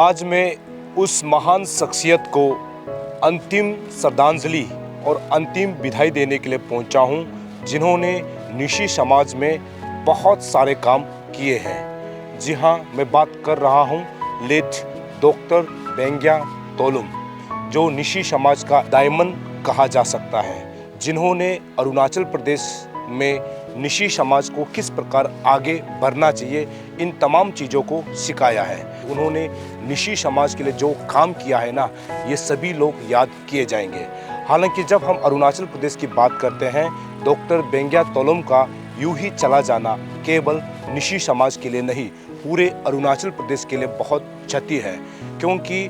आज मैं उस महान शख्सियत को अंतिम श्रद्धांजलि और अंतिम विदाई देने के लिए पहुंचा हूं, जिन्होंने निशी समाज में बहुत सारे काम किए हैं। जी हां, मैं बात कर रहा हूं लेट डॉक्टर बेंगिया तोलुम, जो निशी समाज का डायमंड कहा जा सकता है, जिन्होंने अरुणाचल प्रदेश में निशी समाज को किस प्रकार आगे बढ़ना चाहिए, इन तमाम चीज़ों को सिखाया है। उन्होंने निशी समाज के लिए जो काम किया है ना, ये सभी लोग याद किए जाएंगे। हालांकि जब हम अरुणाचल प्रदेश की बात करते हैं, डॉक्टर बेंगिया तोलुम का यूं ही चला जाना केवल निशी समाज के लिए नहीं, पूरे अरुणाचल प्रदेश के लिए बहुत क्षति है। क्योंकि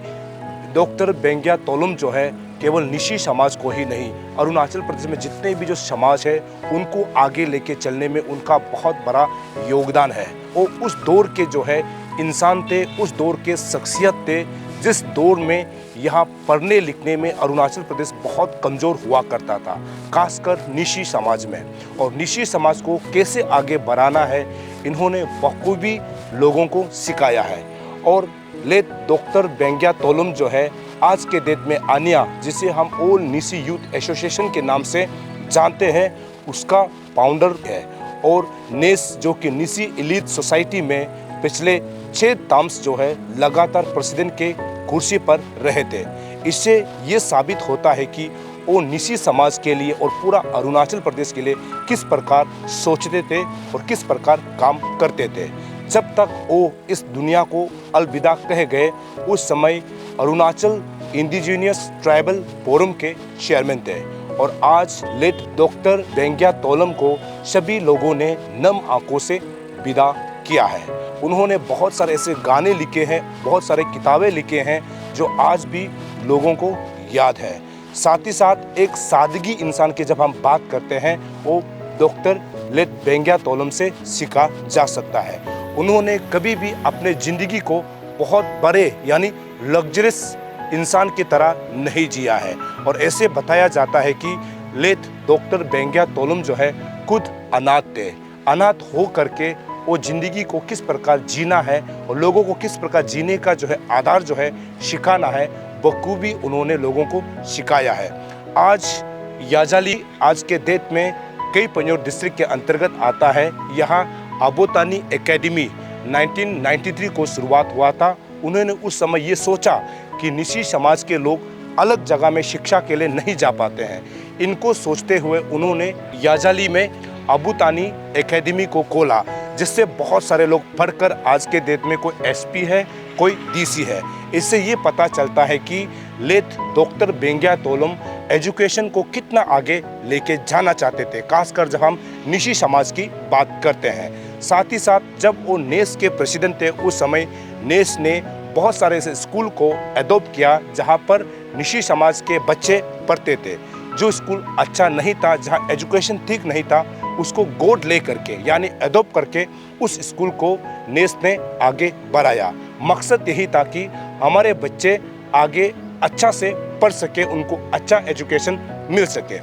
डॉक्टर बेंगिया तोलुम जो है केवल निशी समाज को ही नहीं, अरुणाचल प्रदेश में जितने भी जो समाज है उनको आगे लेके चलने में उनका बहुत बड़ा योगदान है। वो उस दौर के जो है इंसान थे, उस दौर के शख्सियत थे, जिस दौर में यहाँ पढ़ने लिखने में अरुणाचल प्रदेश बहुत कमज़ोर हुआ करता था, खासकर निशी समाज में। और निशी समाज को कैसे आगे बढ़ाना है, इन्होंने बखूबी लोगों को सिखाया है। और लेट डॉक्टर बेंगिया तोलुम जो है आज के डेट में आनिया, जिसे हम ऑल निशी यूथ एसोसिएशन के नाम से जानते हैं, उसका फाउंडर है। और नेस जो कि निशी एलीट सोसाइटी में पिछले 6 टर्म्स जो है लगातार प्रेसिडेंट के कुर्सी पर रहे थे। इससे ये साबित होता है कि वो निशी समाज के लिए और पूरा अरुणाचल प्रदेश के लिए किस प्रकार सोचते थे और किस प्रकार काम करते थे। जब तक वो इस दुनिया को अलविदा कह गए, उस समय अरुणाचल इंडिजिनियस ट्राइबल फोरम के चेयरमैन थे। और आज लेट डॉक्टर बेंगिया तोलुम को सभी लोगों ने नम आंखों से विदा किया है। उन्होंने बहुत सारे ऐसे गाने लिखे हैं, बहुत सारे किताबें लिखे हैं जो आज भी लोगों को याद है। साथ ही साथ एक सादगी इंसान की जब हम बात करते हैं, वो डॉक्टर लेट बेंगिया तोलुम से सीखा जा सकता है। उन्होंने कभी भी अपने ज़िंदगी को बहुत बड़े यानी लग्जरियस इंसान की तरह नहीं जिया है। और ऐसे बताया जाता है कि लेट डॉक्टर बेंगिया तोलुम जो है खुद अनाथ थे। अनाथ हो करके वो ज़िंदगी को किस प्रकार जीना है और लोगों को किस प्रकार जीने का जो है आधार जो है सिखाना है, बखूबी उन्होंने लोगों को सिखाया है। आज याजाली आज के डेट में कई पन्योर डिस्ट्रिक्ट के अंतर्गत आता है। यहाँ आबोतानी एकेडमी 1993 को शुरुआत हुआ था। उन्होंने उस समय ये सोचा कि निशी समाज के लोग अलग जगह में शिक्षा के लिए नहीं जा पाते हैं। इनको सोचते हुए उन्होंने याजाली में आबोतानी एकेडमी को खोला, जिससे बहुत सारे लोग पढ़कर आज के डेट में कोई एसपी है, कोई डीसी है। इससे ये पता चलता है कि लेट डॉक्टर बेंगिया तोलुम एजुकेशन को कितना आगे लेके जाना चाहते थे, खासकर जब हम निशी समाज की बात करते हैं। साथ ही साथ जब वो नेस के प्रेसिडेंट थे, उस समय नेस ने बहुत सारे ऐसे स्कूल को एडॉप्ट किया जहाँ पर निशी समाज के बच्चे पढ़ते थे। जो स्कूल अच्छा नहीं था, जहाँ एजुकेशन ठीक नहीं था, उसको गोद ले करके यानी एडॉप्ट करके उस स्कूल को नेस ने आगे बढ़ाया। मकसद यही था कि हमारे बच्चे आगे अच्छा से पढ़ सके, उनको अच्छा एजुकेशन मिल सके।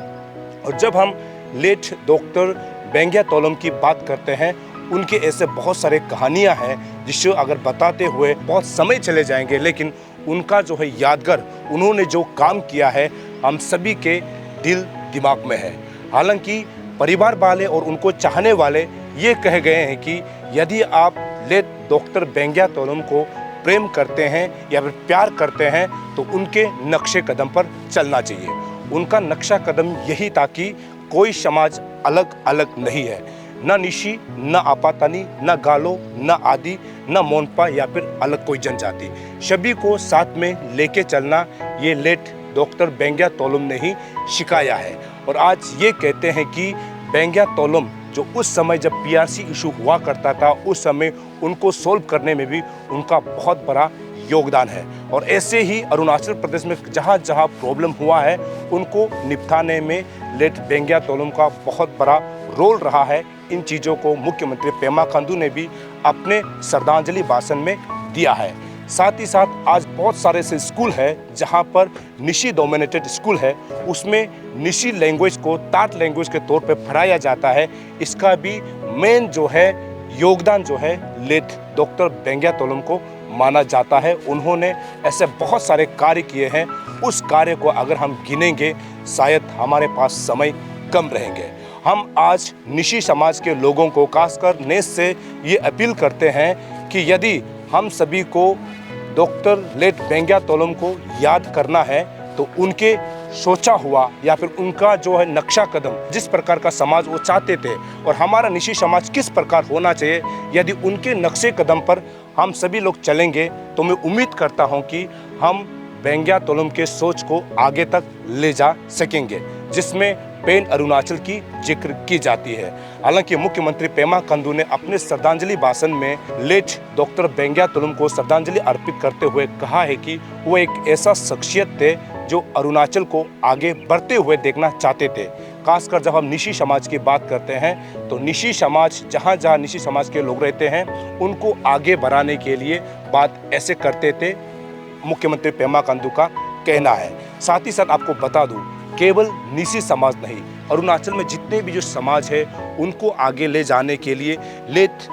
और जब हम लेट डॉक्टर बेंगिया तोलुम की बात करते हैं, उनके ऐसे बहुत सारे कहानियां हैं जिससे अगर बताते हुए बहुत समय चले जाएंगे, लेकिन उनका जो है यादगार, उन्होंने जो काम किया है, हम सभी के दिल दिमाग में है। हालांकि परिवार वाले और उनको चाहने वाले ये कह गए हैं कि यदि आप लेट डॉक्टर बेंगिया तोलुम को प्रेम करते हैं या फिर प्यार करते हैं, तो उनके नक्शे कदम पर चलना चाहिए। उनका नक्शा कदम यही था कि कोई समाज अलग अलग नहीं है, न निशी, न आपातानी, न गालो, न आदि, न मोनपा या फिर अलग कोई जनजाति। सभी को साथ में लेके चलना ये लेट डॉक्टर बेंगिया तोलुम ने ही सिखाया है। और आज ये कहते हैं कि बेंगिया तोलुम जो उस समय जब पीआरसी इशू हुआ करता था, उस समय उनको सोल्व करने में भी उनका बहुत बड़ा योगदान है। और ऐसे ही अरुणाचल प्रदेश में जहाँ जहाँ प्रॉब्लम हुआ है, उनको निपटाने में लेट बेंगिया तोलुम का बहुत बड़ा रोल रहा है। इन चीज़ों को मुख्यमंत्री पेमा खांडू ने भी अपने श्रद्धांजलि भाषण में दिया है। साथ ही साथ आज बहुत सारे ऐसे स्कूल है जहाँ पर निशी डोमिनेटेड स्कूल है, उसमें निशी लैंग्वेज को टाट लैंग्वेज के तौर पे पढ़ाया जाता है। इसका भी मेन जो है योगदान जो है लेट डॉक्टर बेंगिया तोलुम को माना जाता है। उन्होंने ऐसे बहुत सारे कार्य किए हैं, उस कार्य को अगर हम गिनेंगे शायद हमारे पास समय कम रहेंगे। हम आज निशी समाज के लोगों को खासकर नेस से ये अपील करते हैं कि यदि हम सभी को डॉक्टर लेट बेंगिया तोलम को याद करना है तो उनके सोचा हुआ या फिर उनका जो है नक्शा कदम, जिस प्रकार का समाज वो चाहते थे और हमारा निशी समाज किस प्रकार होना चाहिए, यदि उनके नक्शे कदम पर हम सभी लोग चलेंगे तो मैं उम्मीद करता हूं कि हम बेंगिया तोलम के सोच को आगे तक ले जा सकेंगे, जिसमें पेन अरुणाचल की जिक्र की जाती है। हालांकि मुख्यमंत्री पेमा खांडू ने अपने श्रद्धांजलि भाषण में लेट डॉक्टर बेंगिया तोलम को श्रद्धांजलि अर्पित करते हुए कहा है कि वो एक ऐसा शख्सियत थे जो अरुणाचल को आगे बढ़ते हुए देखना चाहते थे। खासकर जब हम निशी समाज की बात करते हैं तो निशी समाज, जहाँ जहाँ निशी समाज के लोग रहते हैं उनको आगे बढ़ाने के लिए बात ऐसे करते थे, मुख्यमंत्री पेमा खांडू का कहना है। साथ ही साथ आपको बता दूं, केवल निशी समाज नहीं, अरुणाचल में जितने भी जो समाज है उनको आगे ले जाने के लिए लेट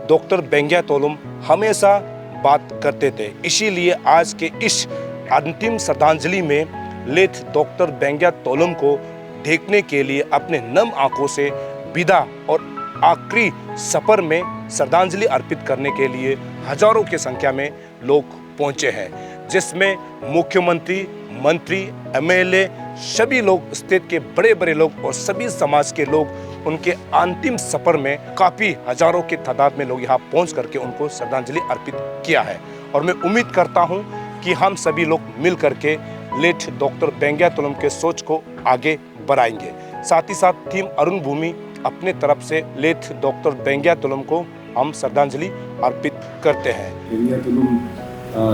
डॉक्टर बेंगिया तोलम हमेशा बात करते थे। इसीलिए आज के इस अंतिम श्रद्धांजलि में लेट डॉक्टर बेंगिया तोलम को देखने के लिए अपने नम आंखों से विदा और आखिरी सफर में श्रद्धांजलि अर्पित करने के लिए हजारों की संख्या में लोग पहुंचे हैं, जिसमें मुख्यमंत्री, मंत्री, एमएलए, सभी लोग, स्टेट के बड़े बड़े लोग और सभी समाज के लोग उनके अंतिम सफर में काफ़ी हजारों की तादाद में लोग यहाँ पहुँच करके उनको श्रद्धांजलि अर्पित किया है। और मैं उम्मीद करता हूँ कि हम सभी लोग मिल करके लेट डॉक्टर बेंगिया तोलम के सोच को आगे बढ़ाएंगे। साथ ही साथ टीम अरुण भूमि अपने तरफ से लेट डॉक्टर बेंगिया तोलम को हम श्रद्धांजलि अर्पित करते हैं। बेंगिया तोलम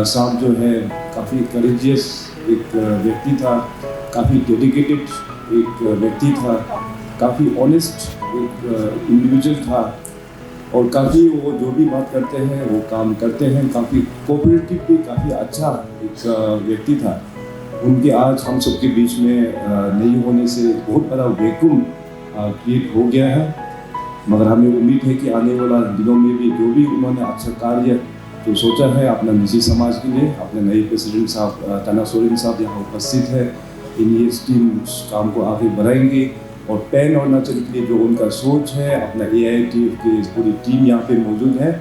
साहब जो है काफ़ी करेजियस एक व्यक्ति था, काफ़ी डेडिकेटेड एक व्यक्ति था, काफ़ी ऑनेस्ट एक इंडिविजुअल था और काफ़ी वो जो भी बात करते हैं वो काम करते हैं, काफ़ी कोऑपरेटिव भी, काफ़ी अच्छा एक व्यक्ति था। उनके आज हम सबके बीच में नहीं होने से बहुत बड़ा वैक्यूम क्रिएट हो गया है, मगर हमें उम्मीद है कि आने वाला दिनों में भी जो भी उन्होंने अच्छा कार्य तो सोचा है अपना निजी समाज के लिए, अपने नए प्रेसिडेंट साहब ताना सोरेन साहब यहाँ उपस्थित है, इन टीम काम को आगे बढ़ाएंगे और पैन अरुणाचल के लिए जो उनका सोच है, अपना AIT की पूरी टीम यहाँ पे मौजूद है।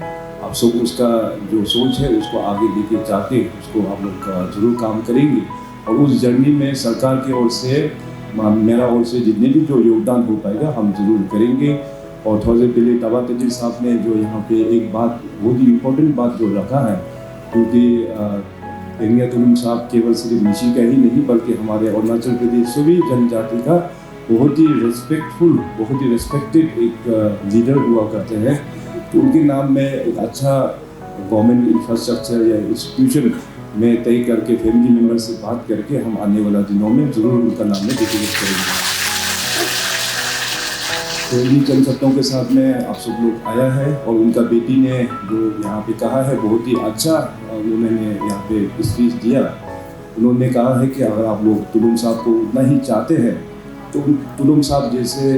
आप सब उसका जो सोच है उसको आगे लेके जाके उसको आप लोग जरूर काम करेंगे और उस जर्नी में सरकार की ओर से, मेरा ओर से जितने भी जो योगदान हो पाएगा हम जरूर करेंगे। और थोड़े देर पहले ताबा तेजी साहब ने जो यहाँ पे एक बात, बहुत ही इम्पोर्टेंट बात जो रखा है, क्योंकि बेंगिया तोलम साहब केवल सिर्फ निशी का ही नहीं बल्कि हमारे अरुणाचल प्रदेश सभी जनजाति का बहुत ही रेस्पेक्टफुल, बहुत ही रेस्पेक्टेड एक लीडर हुआ करते हैं। तो उनके नाम में एक अच्छा गवर्नमेंट इंफ्रास्ट्रक्चर या इंस्टीट्यूशन में तय करके फैमिली मेम्बर से बात करके हम आने वाला दिनों में ज़रूर उनका नाम में डेडिकेट करेंगे। तो इन्हीं चंद शब्दों के साथ में आप सब लोग आया है और उनका बेटी ने जो यहाँ पे कहा है बहुत ही अच्छा उन्होंने यहाँ पे स्पीच दिया। उन्होंने कहा है कि अगर आप लोग तोलम साहब को उतना ही चाहते हैं तो तोलम साहब जैसे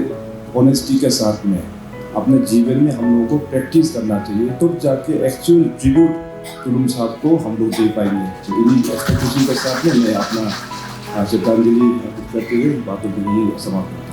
ऑनेस्टी के साथ में अपने जीवन में हम लोगों को प्रैक्टिस करना चाहिए, तो जाके एक्चुअल ट्रिब्यूट तोलम साहब को हम लोग दे पाएंगे। तो इन्हीं एक्सपेक्टेशन के साथ में मैं अपना श्रद्धांजलि अर्पित करते हुए बातों को यही समाप्त